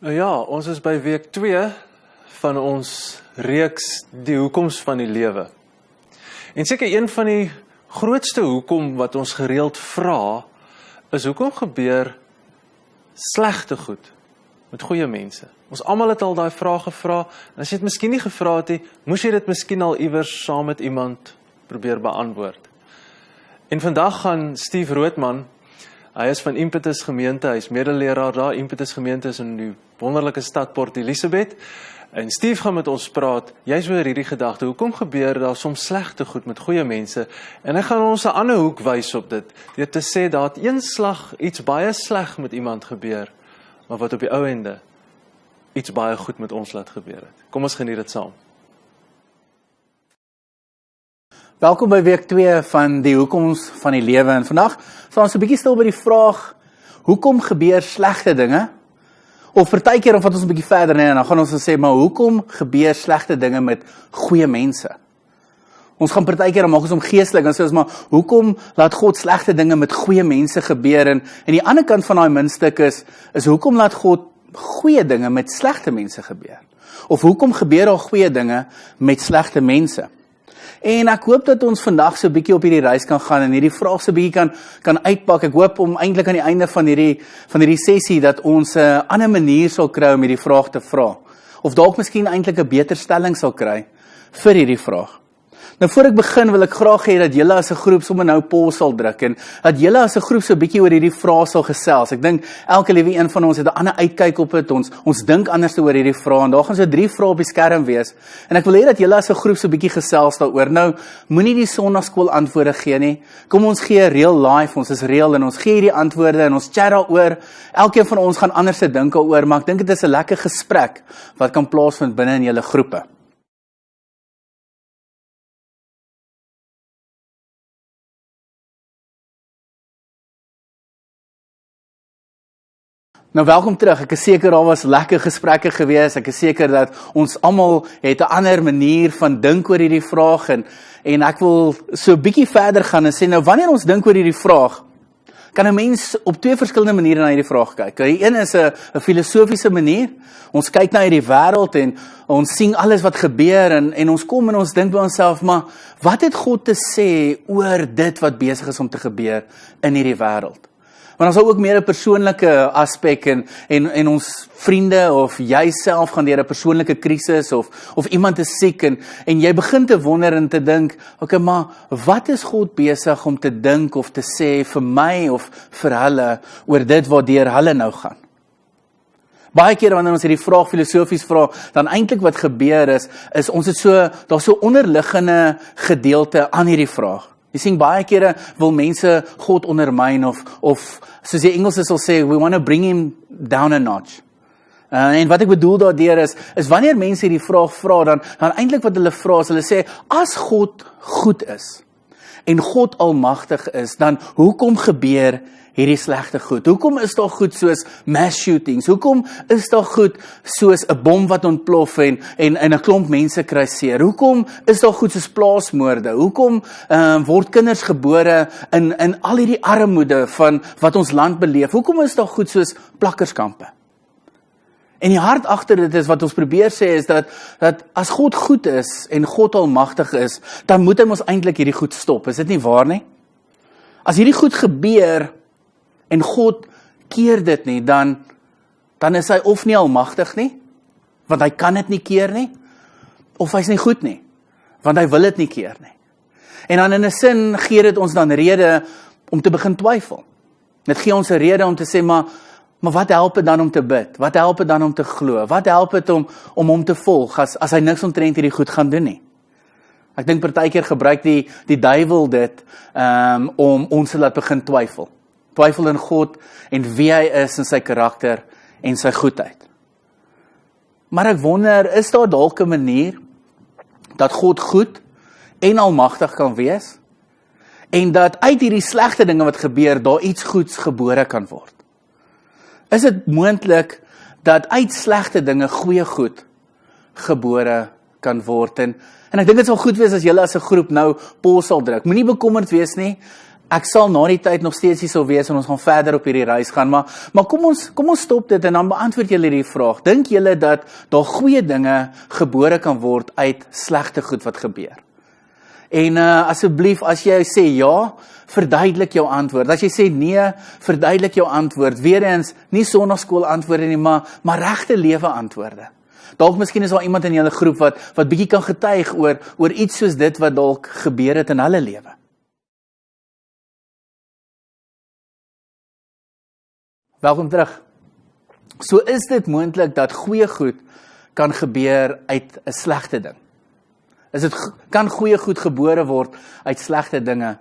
Ja, ons is by week 2 van ons reeks die hoekoms van die lewe. En seker een van die grootste hoekom wat ons gereeld vra, is hoekom gebeur slegte goed met goeie mense? Ons almal het al daai vraag gevra, en as jy dit miskien nie gevra het nie, moes jy dit miskien al iewers saam met iemand probeer beantwoord. En vandag gaan Steve Roodman, hy is van Impetus gemeente, hy is medeleraar daar, Impetus gemeente is in die wonderlike stad Port Elizabeth, en Steve gaan met ons praat, juist oor hierdie gedagte, hoekom gebeur daar soms slegte goed met goeie mense, en hy gaan ons 'n ander hoek wys op dit, deur te sê, daar het een slag iets baie sleg met iemand gebeur, maar wat op die ou ende iets baie goed met ons laat gebeur het. Kom ons geniet dit saam. Welkom by week 2 van die hoekoms van die lewe, en vandag staan ons 'n bietjie stil by die vraag, hoekom gebeur slegte dinge? Of partykeer, of wat ons 'n bietjie verder en dan gaan ons sê, maar hoekom gebeur slegte dinge met goeie mense? Ons gaan partykeer, dan maak ons hom geestelik, en sê ons maar, hoekom laat God slegte dinge met goeie mense gebeur? En die ander kant van daai muntstuk is hoekom laat God goeie dinge met slegte mense gebeur? Of hoekom gebeur daar goeie dinge met slegte mense? En ek hoop dat ons vandag so 'n bietjie op hierdie reis kan gaan en hierdie vraag so 'n bietjie kan uitpak. Ek hoop om eintlik aan die einde van hierdie sessie dat ons 'n ander manier sal kry om hierdie vraag te vra. Of dalk miskien eintlik 'n beter stelling sal kry vir hierdie vraag. Nou voor ek begin wil ek graag hê dat julle as 'n groep sommer nou pause sal druk en dat julle as 'n groep so 'n bietjie oor hierdie vraag sal gesels. Ek dink elke liewe een van ons het 'n ander uitkyk op dit. Ons dink anders oor hierdie vraag en daar gaan so 3 vrae op die skerm wees. En ek wil hê dat julle as 'n groep so 'n bietjie gesels daaroor. Nou, moenie die sonnaarskool antwoorde gee nie. Kom ons gee real life, ons is real en ons gee hierdie antwoorde en ons chat daaroor. Elkeen van ons gaan anders se dink daaroor, maar ek dink dit is 'n lekker gesprek wat kan plaasvind binne in julle groepe. Nou welkom terug, ek is seker daar was lekker gesprekke gewees, ek is seker dat ons almal het 'n ander manier van dink oor hierdie vraag en ek wil so 'n bietjie verder gaan en sê, nou wanneer ons dink oor hierdie vraag, kan 'n mens op 2 verskillende maniere na hierdie vraag kyk. Die een is 'n filosofiese manier, ons kyk na hierdie wêreld en ons sien alles wat gebeur en ons kom en ons dink by onsself, maar wat het God te sê oor dit wat besig is om te gebeur in hierdie wêreld? Maar ons het ook meer 'n persoonlike aspek en ons vriende of jy self gaan deur 'n persoonlike krisis of iemand is siek en jy begin te wonder en te dink, okay, maar wat is God besig om te dink of te sê vir my of vir hulle oor dit waardeur hulle nou gaan? Baie keer wanneer ons hierdie vraag filosofies vra, dan eintlik wat gebeur is ons het daar's so onderliggende gedeelte aan hierdie vraag. Jy sien, baie kere wil mense God ondermyn of soos die Engelse sal sê, we want to bring him down a notch. En wat ek bedoel daardeur is wanneer mense hierdie vraag vra, dan eintlik wat hulle vra is, hulle sê, as God goed is, en God almagtig is, dan hoekom gebeur hierdie slegte goed? Hoekom is daar goed soos mass shootings? Hoekom is daar goed soos 'n bom wat ontplof en 'n klomp mense kry seer? Hoekom is daar goed soos plaasmoorde? Hoekom word kinders gebore in al hierdie armoede van wat ons land beleef? Hoekom is daar goed soos plakkerskampe? En die hart agter dit is wat ons probeer sê is dat as God goed is en God almagtig is, dan moet hy ons eintlik hierdie goed stop. Is dit nie waar nie? As hierdie goed gebeur en God keer dit nie, dan is hy of nie almagtig nie, want hy kan dit nie keer nie, of hy's nie goed nie, want hy wil dit nie keer nie. En dan in 'n sin gee dit ons dan rede om te begin twyfel. Dit gee ons 'n rede om te sê, maar wat help dit dan om te bid? Wat help dit dan om te glo? Wat help dit om hom te volg, as hy niks omtrent hierdie goed gaan doen nie? Ek dink partykeer gebruik die duiwel dit, om ons te laat begin twyfel. Twyfel in God en wie hy is en sy karakter en sy goedheid. Maar ek wonder, is daar dalk 'n manier dat God goed en almagtig kan wees en dat uit hierdie slegte dinge wat gebeur, daar iets goeds gebore kan word? Is dit moontlik dat uit slegte dinge goeie goed gebore kan word? En ek dink dit sal goed wees as julle as 'n groep nou pause sal druk. Moenie bekommerd wees nie. ek sal na die tyd nog steeds hier sou wees en ons gaan verder op hierdie reis gaan, maar kom ons stop dit en dan beantwoord julle hierdie vraag. Dink julle dat daar goeie dinge gebore kan word uit slegte goed wat gebeur? En asseblief, as jy sê ja, verduidelik jou antwoord. As jy sê nee, verduidelik jou antwoord. Weer eens, nie sonnaarskool antwoorde nie, maar regte lewe antwoorde. Dalk miskien is daar iemand in julle groep wat bietjie kan getuig oor iets soos dit wat dalk gebeur het in hulle lewe. Welkom terug. So is dit moontlik dat goeie goed kan gebeur uit 'n slegte ding. Kan goeie goed gebore word uit slegte dinge.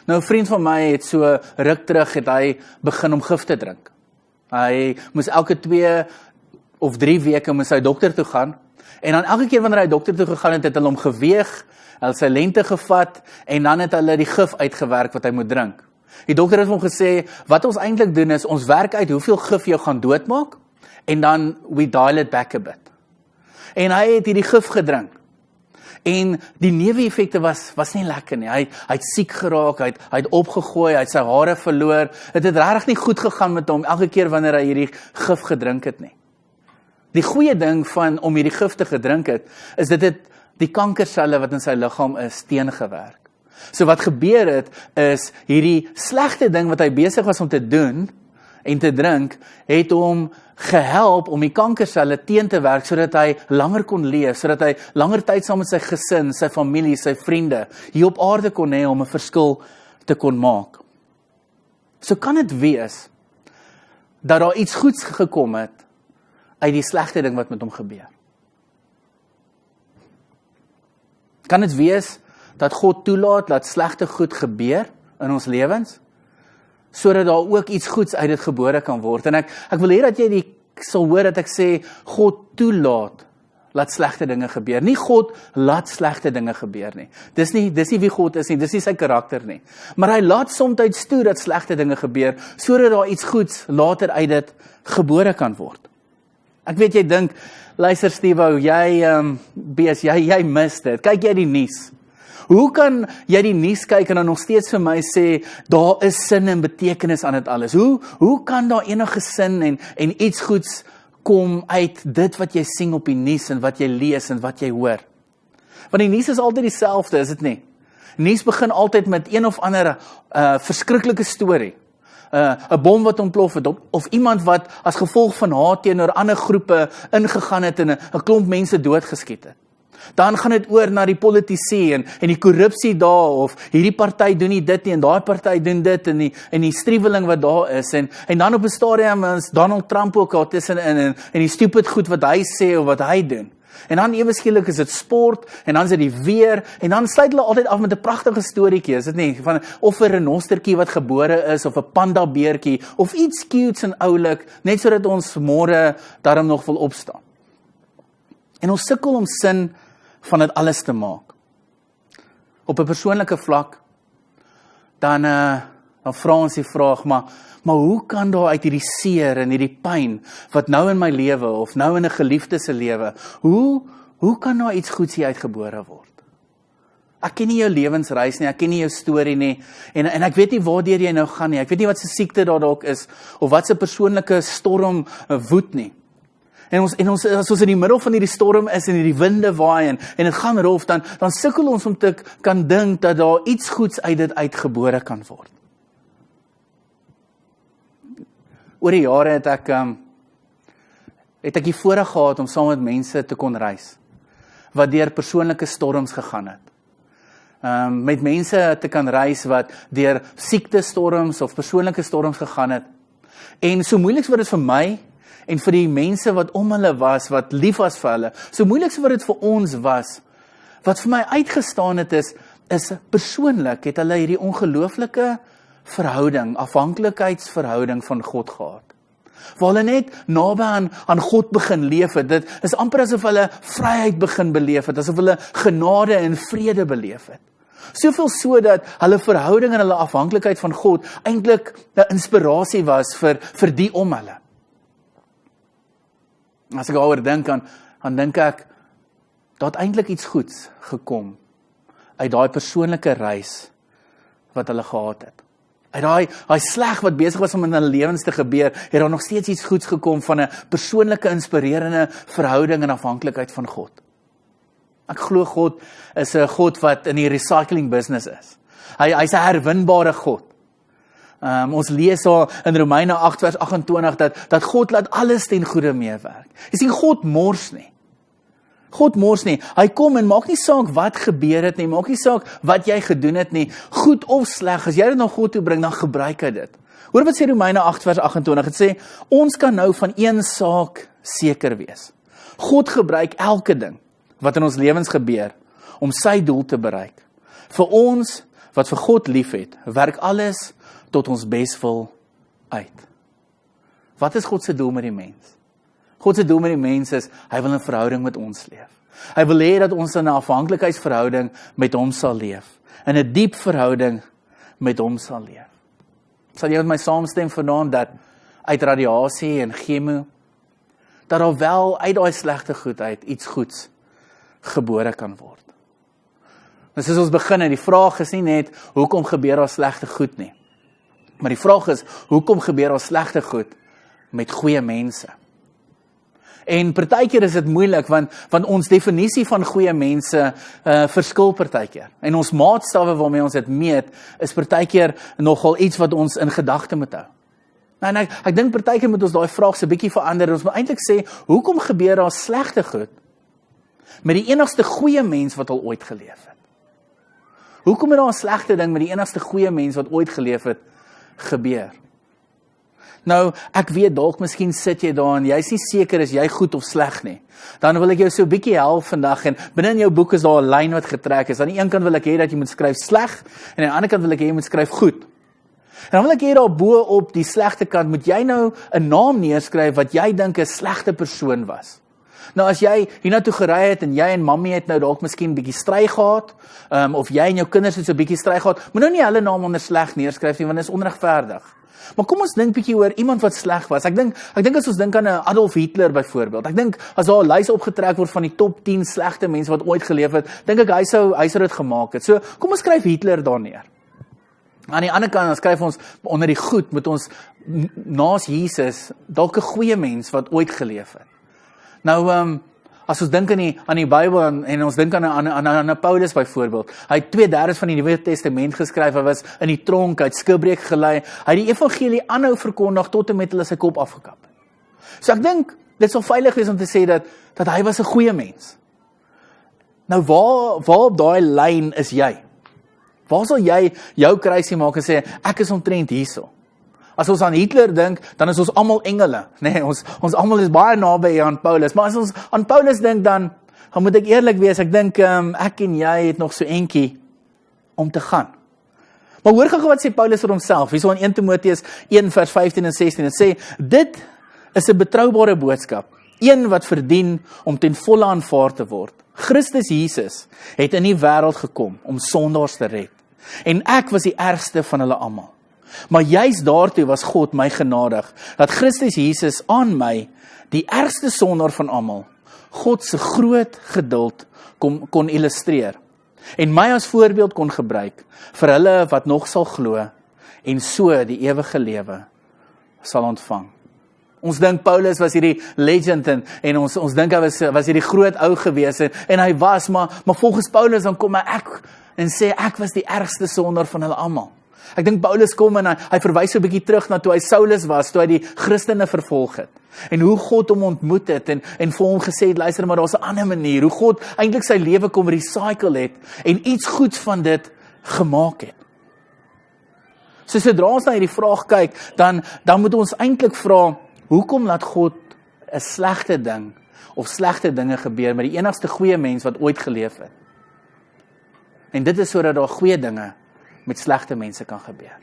Nou 'n vriend van my het so ruk terug het hy begin om gif te drink. Hy moes elke 2 of 3 weke met sy dokter toe gaan en dan elke keer wanneer hy dokter toe gegaan het hulle hom geweeg, hulle sy lengte gevat en dan het hulle die gif uitgewerk wat hy moet drink. Die dokter het hom gesê, wat ons eintlik doen is, ons werk uit hoeveel gif jou gaan doodmaak, en dan we dial it back a bit. En hy het hierdie gif gedrink. En die neeweffekte was nie lekker nie. Hy het siek geraak, hy het opgegooi, hy het sy hare verloor. Het regtig nie goed gegaan met hom, elke keer wanneer hy hierdie gif gedrink het nie. Die goeie ding van om hierdie gif te gedrink het, is dit het die kankerselle wat in sy liggaam is, teengewerk. So wat gebeur het, is hierdie slegte ding wat hy besig was om te doen en te drink, het hom gehelp om die kankerselle teen te werk, sodat hy langer kon leef, sodat hy langer tyd saam met sy gesin, sy familie, sy vriende, hier op aarde kon hê om 'n verskil te kon maak. So kan dit wees, dat daar iets goeds gekom het, uit die slegte ding wat met hom gebeur. Kan dit wees, dat God toelaat, dat slegte goed gebeur in ons lewens, sodat daar ook iets goeds uit dit gebore kan word. En ek wil hê dat jy sal hoor dat ek sê, God toelaat, laat slegte dinge gebeur. Nie God laat slegte dinge gebeur nie. Dis nie wie God is nie, dis nie sy karakter nie. Maar hy laat soms toe dat slegte dinge gebeur, sodat daar iets goeds later uit dit gebore kan word. Ek weet jy dink, luister Steve, jy mis dit. Kyk jy die nuus? Hoe kan jy die nuus kyk en dan nog steeds vir my sê, daar is sin en betekenis aan dit alles? Hoe kan daar enige sin en iets goeds kom uit dit wat jy sien op die nuus en wat jy lees en wat jy hoor? Want die nuus is altyd dieselfde, is dit nie? Nuus begin altyd met een of ander verskriklike storie. 'n bom wat ontplof het, of iemand wat as gevolg van haat teenoor ander groepe ingegaan het en 'n klomp mense doodgeskiet het. Dan gaan dit oor na die politici en die korrupsie daar, of hierdie party doen nie dit nie, en daai party doen dit, en die striweling wat daar is, en dan op 'n stadium is Donald Trump ook al tussenin, en die stupid goed wat hy sê, of wat hy doen. En dan ewe skielik is dit sport, en dan is dit die weer, en dan sluit hulle altyd af met 'n pragtige storieetjie, is dit nie? Van of 'n renostertjie wat gebore is, of 'n panda beertjie, of iets cutes en oulik, net sodat ons môre daarom nog wil opstaan. En ons sukkel om sin van dit alles te maak. Op 'n persoonlike vlak, dan vra ons die vraag, maar hoe kan daar uit hierdie seer en hierdie pyn, wat nou in my lewe, of nou in 'n geliefde se lewe, hoe kan daar iets goeds hier uitgebore word? Ek ken nie jou lewensreis nie, ek ken nie jou storie nie, en ek weet nie waardeur jy nou gaan nie, ek weet nie wat se siekte daar dalk is, of wat se persoonlike storm woed nie. En ons, as ons in die middel van hierdie storm is, en hierdie winde waai, en dit gaan rof, dan sukkel ons om te kan dink, dat daar iets goeds uit dit uitgebore kan word. Oor die jare het ek die voorreg gehad om saam met mense te kon reis, wat deur persoonlike storms gegaan het. Met mense te kan reis wat deur siektestorms of persoonlike storms gegaan het. En so moeilik wat dit vir my en vir die mense wat om hulle was, wat lief was vir hulle, so moeilik wat dit vir ons was, wat vir my uitgestaan het is persoonlik het hulle hierdie ongelooflike verhouding, afhanklikheidsverhouding van God gehad. Waar hulle net naby aan God begin leef het, dit is amper asof hulle vryheid begin beleef het, asof hulle genade en vrede beleef het. Soveel so dat hulle verhouding en hulle afhanklikheid van God eintlik 'n inspirasie was vir die om hulle. As ek daaroor dink, dan dink ek, daar het eintlik iets goeds gekom uit daai persoonlike reis wat hulle gehad het. Uit daai sleg wat besig was om in hulle lewens te gebeur, het daar nog steeds iets goeds gekom van 'n persoonlike, inspirerende verhouding en afhanklikheid van God. Ek glo God is 'n God wat in die recycling business is. Hy's 'n herwinbare God. Ons lees daar in Romeine 8 vers 28 dat God laat alles ten goeie meewerk. Jy sien, God mors nie. God mors nie. Hy kom en maak nie saak wat gebeur het nie, maak nie saak wat jy gedoen het nie, goed of sleg, as jy dit na God toe bring, dan gebruik hy dit. Hoor wat sê Romeine 8 vers 28, het sê, ons kan nou van een saak seker wees. God gebruik elke ding wat in ons lewens gebeur, om sy doel te bereik. Vir ons, wat vir God lief het, werk alles tot ons beswil uit. Wat is God se doel met die mens? God se doel met die mens is, hy wil 'n verhouding met ons leef. Hy wil hê dat ons in 'n afhanklikheidsverhouding met hom sal leef. In 'n diep verhouding met hom sal leef. Sal jy met my saamstem vanaand dat uit radiasie en chemo, dat daar wel uit daai slegte goed uit iets goeds gebore kan word. Dus as ons begin, die vraag is nie net, hoekom gebeur daar slegte goed nie? Maar die vraag is, hoekom gebeur daar slegte goed met goeie mense? En partykeer is dit moeilik, want ons definisie van goeie mense verskil partykeer. En ons maatstawwe waarmee ons dit meet, is partykeer nogal iets wat ons in gedagte moet hou. En ek dink partykeer moet ons daai vraag so 'n bietjie verander. Ons moet eintlik sê, hoekom gebeur daar slegte goed met die enigste goeie mens wat al ooit geleef het? Hoekom het daar 'n slegte ding met die enigste goeie mens wat ooit geleef het gebeur? Nou, ek weet dalk miskien sit jy daar en jy's nie seker is jy goed of sleg nie. Dan wil ek jou so 'n bietjie help vandag, en binne in jou boek is daar 'n lyn wat getrek is. Aan die een kant wil ek hê dat jy moet skryf sleg, en aan die ander kant wil ek hê jy moet skryf goed. En dan wil ek hê daar bo op die slegte kant moet jy nou 'n naam neerskryf wat jy dink 'n slegte persoon was. Nou as jy hiernatoe gery het en jy en mammy het nou dalk miskien 'n bietjie stry gehad, of jy en jou kinders het so 'n bietjie stry gehad, moet nou nie hulle naam onder sleg neerskryf nie, want dit is onregverdig. Maar kom ons dink bietjie oor iemand wat sleg was. Ek dink as ons dink aan 'n Adolf Hitler byvoorbeeld. Ek dink as daar 'n lys opgetrek word van die top 10 slegte mense wat ooit geleef het, dink ek hy sou dit gemaak het. So kom ons skryf Hitler daar neer. Aan die ander kant, dan skryf ons onder die goed, moet ons naas Jesus dalk 'n goeie mens wat ooit geleef het. Nou, as ons dink aan die Bybel en ons dink aan Paulus byvoorbeeld, hy het 2/3 van die Nuwe Testament geskryf, hy was in die tronk, hy het skilbreek gelei, hy het die evangelie aanhou verkondig tot en met hulle sy kop afgekap. So ek dink, dit sal veilig wees om te sê dat hy was 'n goeie mens. Nou waar op daai lyn is jy? Waar sal jy jou kruisie maak en sê, ek is omtrent hierso? As ons aan Hitler dink, dan is ons almal engele. Nee, ons almal is baie naby aan Paulus. Maar as ons aan Paulus dink, dan moet ek eerlik wees, ek dink ek en jy het nog so entjie om te gaan. Maar hoor gou wat sê Paulus vir homself. Hierso in 1 Timoteus 1 vers 15 en 16. Dit sê, dit is 'n betroubare boodskap, een wat verdien om ten volle aanvaar te word. Christus Jesus het in die wêreld gekom om sondaars te red. En ek was die ergste van hulle almal. Maar juist daartoe was God my genadig, dat Christus Jesus aan my, die ergste sondaar van almal, God se groot geduld kon illustreer, en my as voorbeeld kon gebruik, vir hulle wat nog sal glo, en so die ewige lewe sal ontvang. Ons dink Paulus was hierdie legend, en ons dink hy was hierdie groot ou gewees, en hy was, maar volgens Paulus dan kom ek en sê, ek was die ergste sondaar van hulle almal. Ek dink Paulus kom en hy verwys so 'n bietjie terug na toe hy Saulus was, toe hy die Christene vervolg het. En hoe God hom ontmoet het en vir hom gesê het, luister maar, daar's 'n ander manier. Hoe God eintlik sy lewe kom recycle het en iets goeds van dit gemaak het. So sodra ons na hierdie vraag kyk, dan moet ons eintlik vra, hoekom laat God 'n slegte ding of slegte dinge gebeur met die enigste goeie mens wat ooit geleef het? En dit is sodat daar goeie dinge met slegte mense kan gebeur.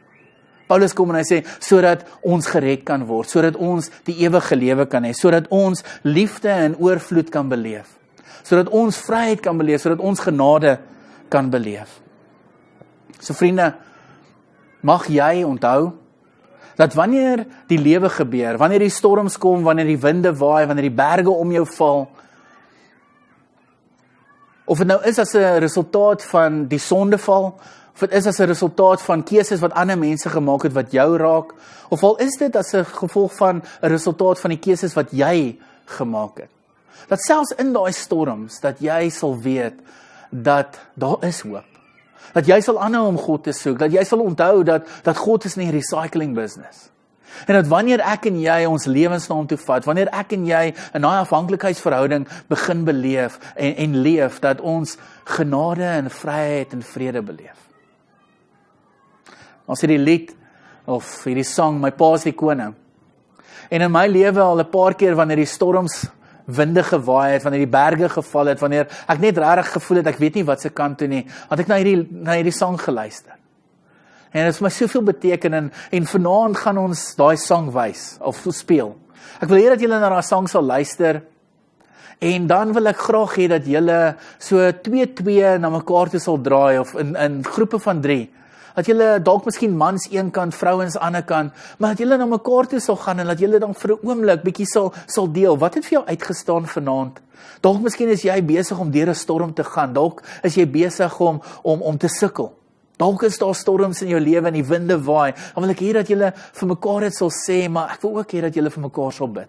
Paulus kom en hy sê, sodat ons gered kan word, sodat ons die ewige lewe kan hê, sodat ons liefde en oorvloed kan beleef, sodat ons vryheid kan beleef, sodat ons genade kan beleef. So vriende, mag jy onthou, dat wanneer die lewe gebeur, wanneer die storms kom, wanneer die winde waai, wanneer die berge om jou val, of het nou is as 'n resultaat van die sondeval, of dit is as 'n resultaat van keuses wat ander mense gemaak het wat jou raak, of al is dit as 'n gevolg van 'n resultaat van die keuses wat jy gemaak het. Dat selfs in daai storms, dat jy sal weet, dat daar is hoop. Dat jy sal aanhou om God te soek, dat jy sal onthou dat God is nie 'n recycling business. En dat wanneer ek en jy ons lewens na hom toe vat, wanneer ek en jy in daai afhanklikheidsverhouding begin beleef en leef, dat ons genade en vryheid en vrede beleef. Ons het die lied, of hierdie sang, My Pa is die Koning. En in my lewe al 'n paar keer wanneer die storms winde gewaai het, wanneer die berge geval het, wanneer ek net regtig gevoel het, ek weet nie wat se kant toe nie, had ek na hierdie sang geluister. En dit het my soveel beteken, en vanaand gaan ons daai sang wys, of speel. Ek wil hê dat julle na daai sang sal luister, en dan wil ek graag hê dat julle so 2-2 na mekaar toe sal draai, of in groepe van 3, dat julle dalk miskien mans een kant, vrouens ander kant, maar dat julle na mekaar toe sal gaan, en dat julle dan vir 'n oomblik bietjie sal deel, wat het vir jou uitgestaan vanaand? Dalk miskien is jy besig om deur 'n storm te gaan, dalk is jy besig om te sukkel. Dalk is daar storms in jou lewe en die winde waai. Dan wil ek hê dat julle vir mekaar dit sal sê, maar ek wil ook hê dat julle vir mekaar sal bid.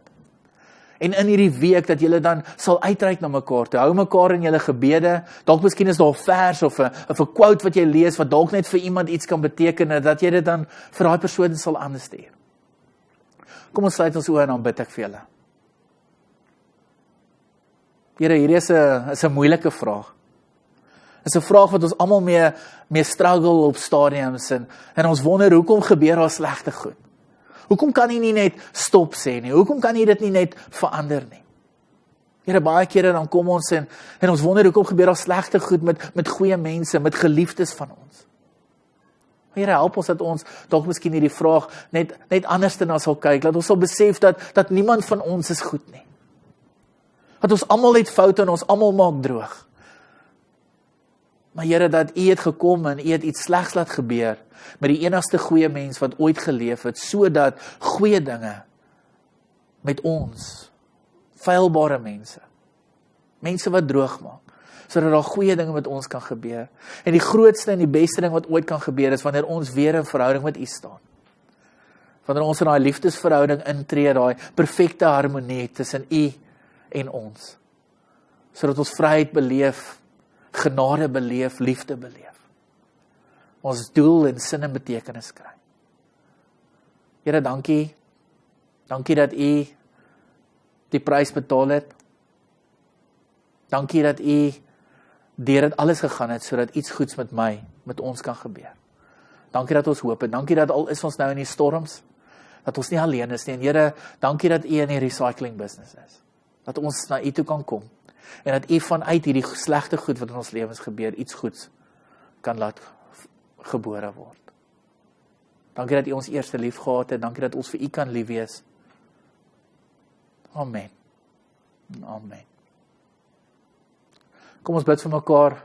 En in hierdie week dat julle dan sal uitreik na mekaar toe. Hou mekaar in julle gebede. Dalk miskien is daar 'n vers of 'n quote wat jy lees wat dalk net vir iemand iets kan beteken, dat jy dit dan vir daai persoon sal aanstuur. Kom ons sluit ons oë en dan bid ek vir julle. Here, hierdie is 'n moeilike vraag. Dit is 'n vraag wat ons almal mee struggle op stadiums, en ons wonder, hoekom gebeur daar slegte goed? Hoekom kan hy nie net stop sê nie? Hoekom kan hy dit nie net verander nie? Here, baie kere dan kom ons en ons wonder, hoekom gebeur daar slegte goed met goeie mense, met geliefdes van ons? Here, help ons dat ons dalk miskien hierdie vraag net anders na sal kyk, dat ons sal besef dat niemand van ons is goed nie. Dat ons almal het foute en ons almal maak droog. Maar Here, dat U het gekom en U het iets slegs laat gebeur met die enigste goeie mens wat ooit geleef het, sodat goeie dinge met ons, feilbare mense wat droog maak, sodat daar goeie dinge met ons kan gebeur. En die grootste en die beste ding wat ooit kan gebeur is wanneer ons weer in verhouding met U staan. Wanneer ons in daai liefdesverhouding intree, daai perfekte harmonie tussen U en ons, sodat ons vryheid beleef, genade beleef, liefde beleef. Ons doel en sin en betekenis kry. Here, dankie. Dankie dat U die prys betaal het. Dankie dat U deur dit alles gegaan het, sodat iets goeds met ons kan gebeur. Dankie dat ons hoop het. Dankie dat al is ons nou in die storms, dat ons nie alleen is nie. En Here, dankie dat U in die recycling business is. Dat ons na U toe kan kom. En dat U vanuit hierdie slegte goed wat in ons lewens gebeur, iets goeds kan laat gebore word. Dankie dat U ons eerste lief gehad het. Dankie dat ons vir U kan lief wees. Amen. Amen. Kom ons bid vir mekaar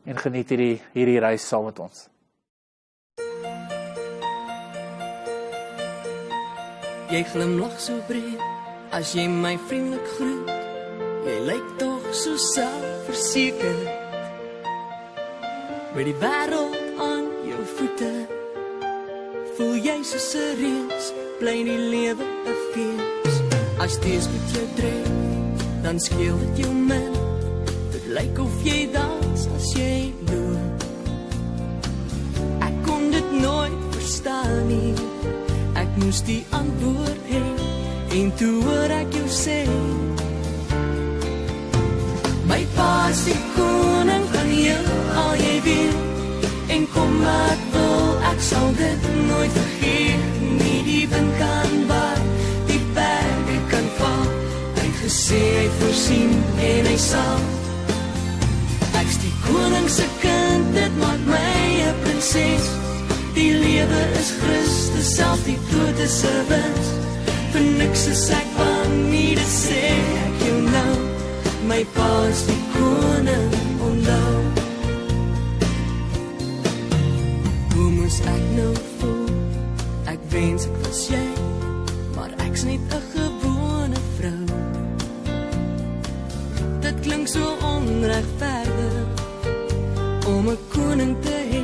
en geniet hierdie reis saam met ons. Jy glimlag so breed as jy my vriendelik groet. Jy lyk tog so selfverseker, met die wêreld aan jou voete. Voel jy soos 'n reus, bly die lewe 'n fees. As dit met jou tref, dan skeel dit jou min. Dit lyk of jy dans as jy loop. Ek kon dit nooit verstaan nie. Ek moes die antwoord hê, en toe hoor ek jou sê, my pa is die koning van al jy wil, en kom wat wil, ek sal dit nooit vergeet nie. Die wind kan waai, die berge kan val, hy het gesê, hy voorsien en hy sal. Ek's die koning se kind, dit maak my 'n prinses. Die lewe is Christus, self die dood is 'n wins. Vir niks is ek bang nie, dit sê ek jou nou. My pa is die koning, onthou. Hoe moes ek nou voel? Ek wens ek was jy, maar ek's net 'n gewone vrou. Dit klink so onregverdig om 'n koning te hê